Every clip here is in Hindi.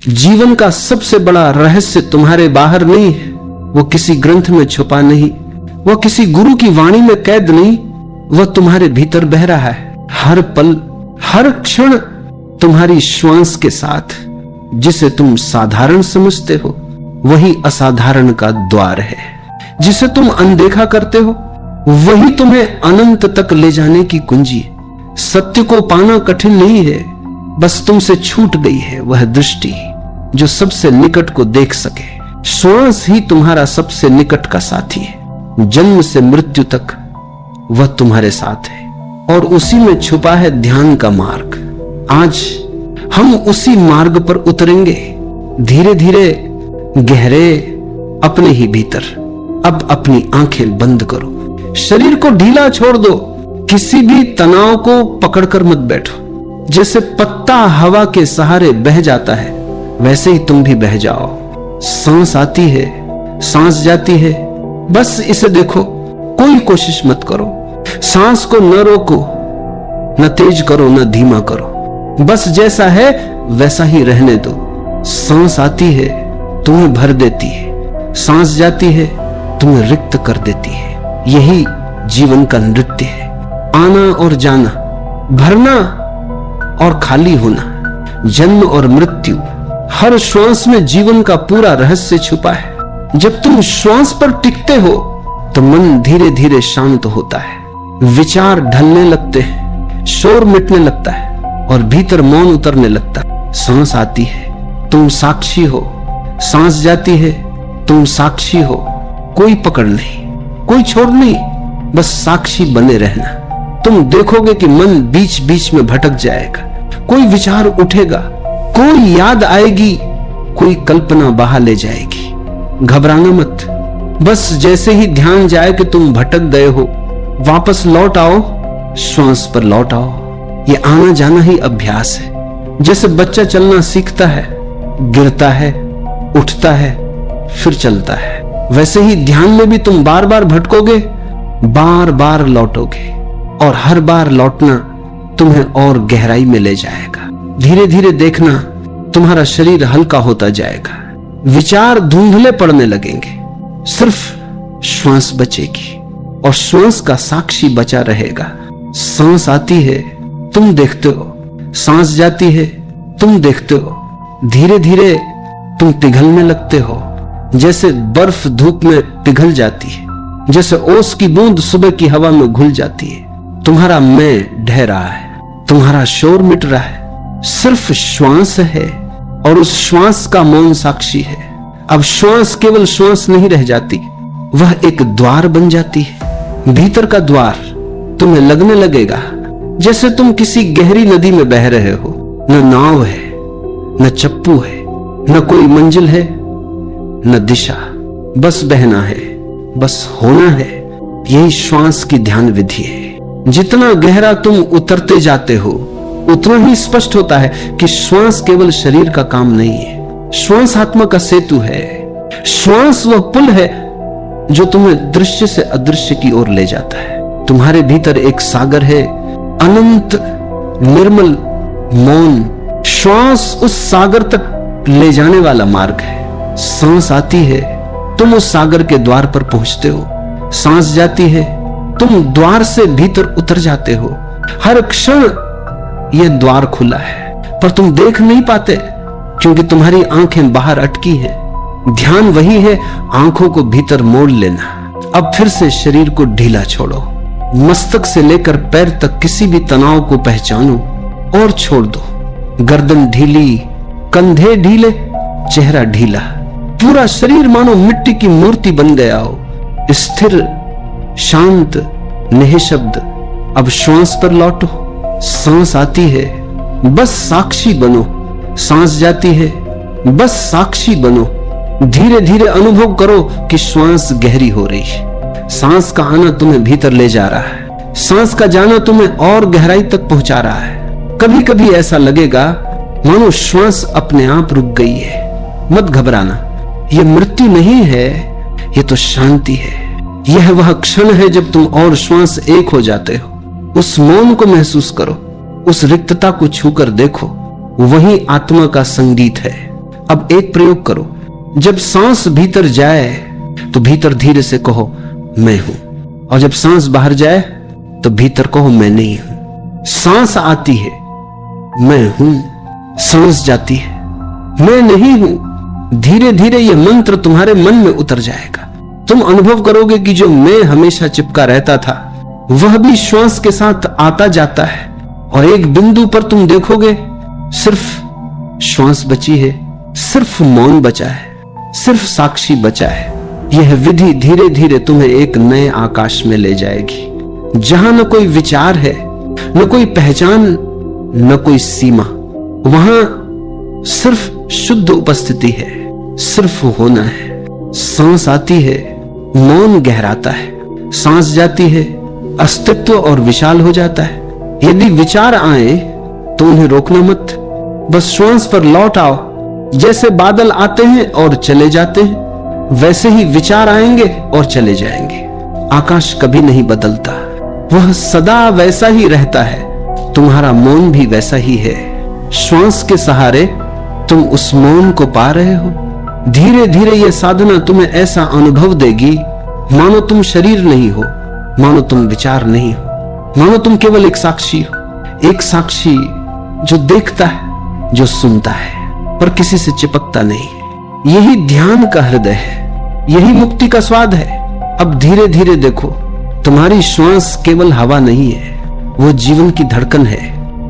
जीवन का सबसे बड़ा रहस्य तुम्हारे बाहर नहीं है, वो किसी ग्रंथ में छुपा नहीं, वो किसी गुरु की वाणी में कैद नहीं, वह तुम्हारे भीतर बह रहा है। हर पल हर क्षण तुम्हारी श्वास के साथ। जिसे तुम साधारण समझते हो वही असाधारण का द्वार है। जिसे तुम अनदेखा करते हो वही तुम्हें अनंत तक ले जाने की कुंजी है। सत्य को पाना कठिन नहीं है, बस तुमसे छूट गई है वह दृष्टि जो सबसे निकट को देख सके। श्वास ही तुम्हारा सबसे निकट का साथी है। जन्म से मृत्यु तक वह तुम्हारे साथ है और उसी में छुपा है ध्यान का मार्ग। आज हम उसी मार्ग पर उतरेंगे, धीरे धीरे गहरे अपने ही भीतर। अब अपनी आंखें बंद करो, शरीर को ढीला छोड़ दो, किसी भी तनाव को पकड़कर मत बैठो। जैसे पत्ता हवा के सहारे बह जाता है वैसे ही तुम भी बह जाओ। सांस आती है, सांस जाती है, बस इसे देखो, कोई कोशिश मत करो। सांस को न रोको, न तेज करो न धीमा करो, बस जैसा है वैसा ही रहने दो। सांस आती है तुम्हें भर देती है, सांस जाती है तुम्हें रिक्त कर देती है। यही जीवन का नृत्य है। आना और जाना, भरना और खाली होना, जन्म और मृत्यु, हर श्वास में जीवन का पूरा रहस्य छुपा है। जब तुम श्वास पर टिकते हो तो मन धीरे धीरे शांत होता है, विचार ढलने लगते हैं, शोर मिटने लगता है और भीतर मौन उतरने लगता है। सांस आती है तुम साक्षी हो, सांस जाती है तुम साक्षी हो। कोई पकड़ नहीं, कोई छोड़ नहीं, बस साक्षी बने रहना। तुम देखोगे कि मन बीच बीच में भटक जाएगा, कोई विचार उठेगा, कोई याद आएगी, कोई कल्पना बहा ले जाएगी। घबराना मत, बस जैसे ही ध्यान जाए कि तुम भटक गए हो, वापस लौट आओ, श्वास पर लौट आओ। ये आना जाना ही अभ्यास है। जैसे बच्चा चलना सीखता है, गिरता है, उठता है, फिर चलता है, वैसे ही ध्यान में भी तुम बार बार भटकोगे, बार बार लौटोगे और हर बार लौटना तुम्हें और गहराई में ले जाएगा। धीरे धीरे देखना तुम्हारा शरीर हल्का होता जाएगा, विचार धुंधले पड़ने लगेंगे, सिर्फ श्वास बचेगी और श्वास का साक्षी बचा रहेगा। सांस आती है तुम देखते हो, सांस जाती है तुम देखते हो। धीरे धीरे तुम पिघलने लगते हो, जैसे बर्फ धूप में पिघल जाती है, जैसे ओस की बूंद सुबह की हवा में घुल जाती है। तुम्हारा मैं ढह रहा है, तुम्हारा शोर मिट रहा है, सिर्फ श्वास है और उस श्वास का मौन साक्षी है। अब श्वास केवल श्वास नहीं रह जाती, वह एक द्वार बन जाती है, भीतर का द्वार। तुम्हें लगने लगेगा जैसे तुम किसी गहरी नदी में बह रहे हो। न नाव है, न चप्पू है, न कोई मंजिल है, न दिशा, बस बहना है, बस होना है। यही श्वास की ध्यान विधि है। जितना गहरा तुम उतरते जाते हो उतना ही स्पष्ट होता है कि श्वास केवल शरीर का काम नहीं है, श्वास आत्मा का सेतु है। श्वास वह पुल है जो तुम्हें दृश्य से अदृश्य की ओर ले जाता है। तुम्हारे भीतर एक सागर है, अनंत, निर्मल, मौन। श्वास उस सागर तक ले जाने वाला मार्ग है। सांस आती है तुम उस सागर के द्वार पर पहुंचते हो, सांस जाती है तुम द्वार से भीतर उतर जाते हो। हर क्षण यह द्वार खुला है पर तुम देख नहीं पाते क्योंकि तुम्हारी आंखें बाहर अटकी हैं। ध्यान वही है, आंखों को भीतर मोड़ लेना। अब फिर से शरीर को ढीला छोड़ो, मस्तक से लेकर पैर तक किसी भी तनाव को पहचानो और छोड़ दो। गर्दन ढीली, कंधे ढीले, चेहरा ढीला, पूरा शरीर मानो मिट्टी की मूर्ति बन गया हो, स्थिर, शांत, निःशब्द। अब श्वास पर लौटो। सांस आती है बस साक्षी बनो, सांस जाती है बस साक्षी बनो। धीरे धीरे अनुभव करो कि श्वास गहरी हो रही है। सांस का आना तुम्हें भीतर ले जा रहा है, सांस का जाना तुम्हें और गहराई तक पहुंचा रहा है। कभी कभी ऐसा लगेगा मानो श्वास अपने आप रुक गई है। मत घबराना, यह मृत्यु नहीं है, यह तो शांति है। यह वह क्षण है जब तुम और श्वास एक हो जाते हो। उस मौन को महसूस करो, उस रिक्तता को छूकर देखो, वही आत्मा का संगीत है। अब एक प्रयोग करो, जब सांस भीतर जाए तो भीतर धीरे से कहो मैं हूं, और जब सांस बाहर जाए तो भीतर कहो मैं नहीं हूं। सांस आती है मैं हूं, सांस जाती है मैं नहीं हूं। धीरे धीरे यह मंत्र तुम्हारे मन में उतर जाएगा। तुम अनुभव करोगे कि जो मैं हमेशा चिपका रहता था वह भी श्वास के साथ आता जाता है, और एक बिंदु पर तुम देखोगे सिर्फ श्वास बची है, सिर्फ मौन बचा है, सिर्फ साक्षी बचा है। यह विधि धीरे धीरे तुम्हें एक नए आकाश में ले जाएगी, जहां न कोई विचार है, न कोई पहचान, न कोई सीमा। वहां सिर्फ शुद्ध उपस्थिति है, सिर्फ होना है। सांस आती है, मौन गहराता है, सांस जाती है, अस्तित्व और विशाल हो जाता है। यदि विचार आए तो उन्हें रोकना मत, बस श्वास पर लौट आओ। जैसे बादल आते हैं और चले जाते हैं, वैसे ही विचार आएंगे और चले जाएंगे। आकाश कभी नहीं बदलता, वह सदा वैसा ही रहता है। तुम्हारा मौन भी वैसा ही है। श्वास के सहारे तुम उस मौन को पा रहे हो। धीरे धीरे यह साधना तुम्हें ऐसा अनुभव देगी मानो तुम शरीर नहीं हो, मानो तुम विचार नहीं हो, मानो तुम केवल एक साक्षी हो। एक साक्षी जो देखता है, जो सुनता है, पर किसी से चिपकता नहीं। यही ध्यान का हृदय है, यही मुक्ति का स्वाद है। अब धीरे धीरे देखो, तुम्हारी श्वास केवल हवा नहीं है, वो जीवन की धड़कन है।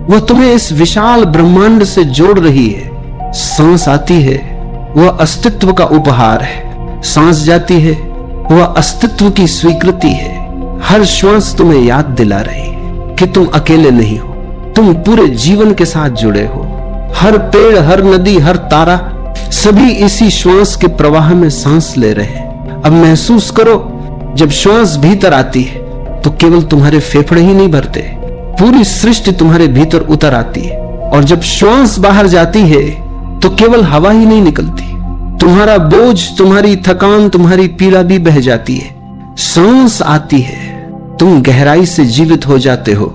वह तुम्हें इस विशाल ब्रह्मांड से जोड़ रही है। सांस आती है, वह अस्तित्व का उपहार है। सांस जाती है, वह अस्तित्व की स्वीकृति है। हर श्वास तुम्हें याद दिला रही है कि तुम अकेले नहीं हो, तुम पूरे जीवन के साथ जुड़े हो। हर पेड़, हर नदी, हर तारा, सभी इसी श्वास के प्रवाह में सांस ले रहे हैं। अब महसूस करो, जब श्वास भीतर आती है तो केवल तुम्हारे फेफड़े ही नहीं भरते, पूरी सृष्टि तुम्हारे भीतर उतर आती है। और जब श्वास बाहर जाती है तो केवल हवा ही नहीं निकलती, तुम्हारा बोझ, तुम्हारी थकान, तुम्हारी पीड़ा भी बह जाती है। सांस आती है, तुम गहराई से जीवित हो जाते हो।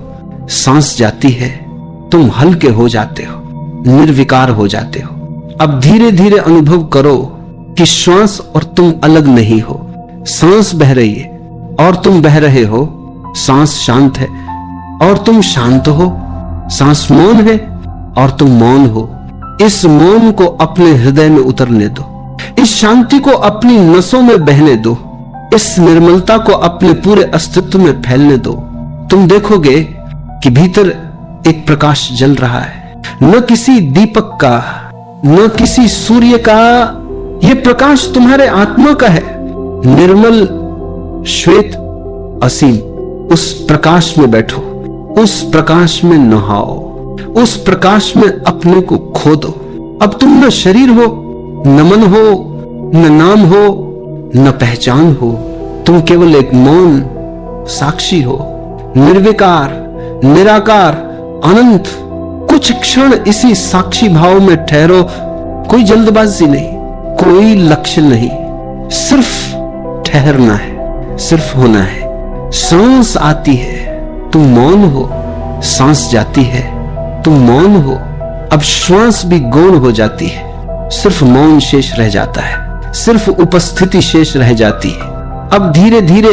सांस जाती है, तुम हल्के हो जाते हो, निर्विकार हो जाते हो। अब धीरे धीरे अनुभव करो कि श्वास और तुम अलग नहीं हो। सांस बह रही है और तुम बह रहे हो। सांस शांत है और तुम शांत हो। सांस मौन है और तुम मौन हो। इस मौन को अपने हृदय में उतरने दो, इस शांति को अपनी नसों में बहने दो, इस निर्मलता को अपने पूरे अस्तित्व में फैलने दो। तुम देखोगे कि भीतर एक प्रकाश जल रहा है, न किसी दीपक का, न किसी सूर्य का। यह प्रकाश तुम्हारे आत्मा का है, निर्मल, श्वेत, असीम। उस प्रकाश में बैठो, उस प्रकाश में नहाओ, उस प्रकाश में अपने को खो दो। अब तुम न शरीर हो, न मन हो, न नाम हो, न पहचान हो। तुम केवल एक मौन साक्षी हो, निर्विकार, निराकार, अनंत। कुछ क्षण इसी साक्षी भाव में ठहरो। कोई जल्दबाजी नहीं, कोई लक्ष्य नहीं, सिर्फ ठहरना है, सिर्फ होना है। सांस आती है, तुम मौन हो। सांस जाती है, तुम मौन हो। अब श्वास भी गौण हो जाती है, सिर्फ मौन शेष रह जाता है, सिर्फ उपस्थिति शेष रह जाती है। अब धीरे धीरे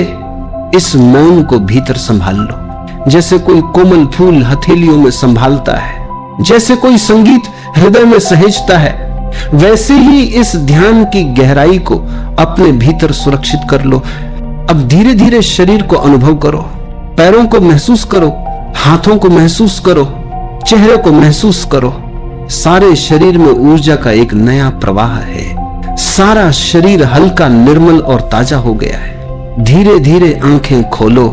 इस मौन को भीतर संभाल लो, जैसे कोई कोमल फूल हथेलियों में संभालता है, जैसे कोई संगीत हृदय में सहेजता है, वैसे ही इस ध्यान की गहराई को अपने भीतर सुरक्षित कर लो। अब धीरे धीरे शरीर को अनुभव करो, पैरों को महसूस करो, हाथों को महसूस करो, चेहरे को महसूस करो। सारे शरीर में ऊर्जा का एक नया प्रवाह है। सारा शरीर हल्का, निर्मल और ताजा हो गया है। धीरे धीरे आंखें खोलो,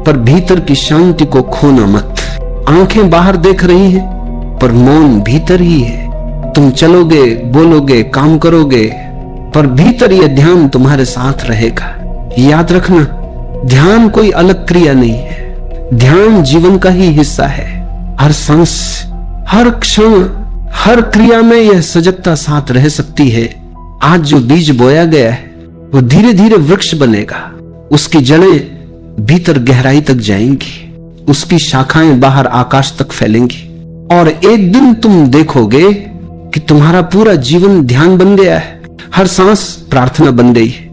पर भीतर की शांति को खोना मत। आंखें बाहर देख रही हैं, पर मौन भीतर ही है। तुम चलोगे, बोलोगे, काम करोगे, पर भीतर यह ध्यान तुम्हारे साथ रहेगा। याद रखना, ध्यान कोई अलग क्रिया नहीं है, ध्यान जीवन का ही हिस्सा है। हर सांस, हर क्षण, हर क्रिया में यह सजगता साथ रह सकती है। आज जो बीज बोया गया है वो धीरे धीरे वृक्ष बनेगा। उसकी जड़ें भीतर गहराई तक जाएंगी, उसकी शाखाएं बाहर आकाश तक फैलेंगी, और एक दिन तुम देखोगे कि तुम्हारा पूरा जीवन ध्यान बन गया है, हर सांस प्रार्थना बन गई है।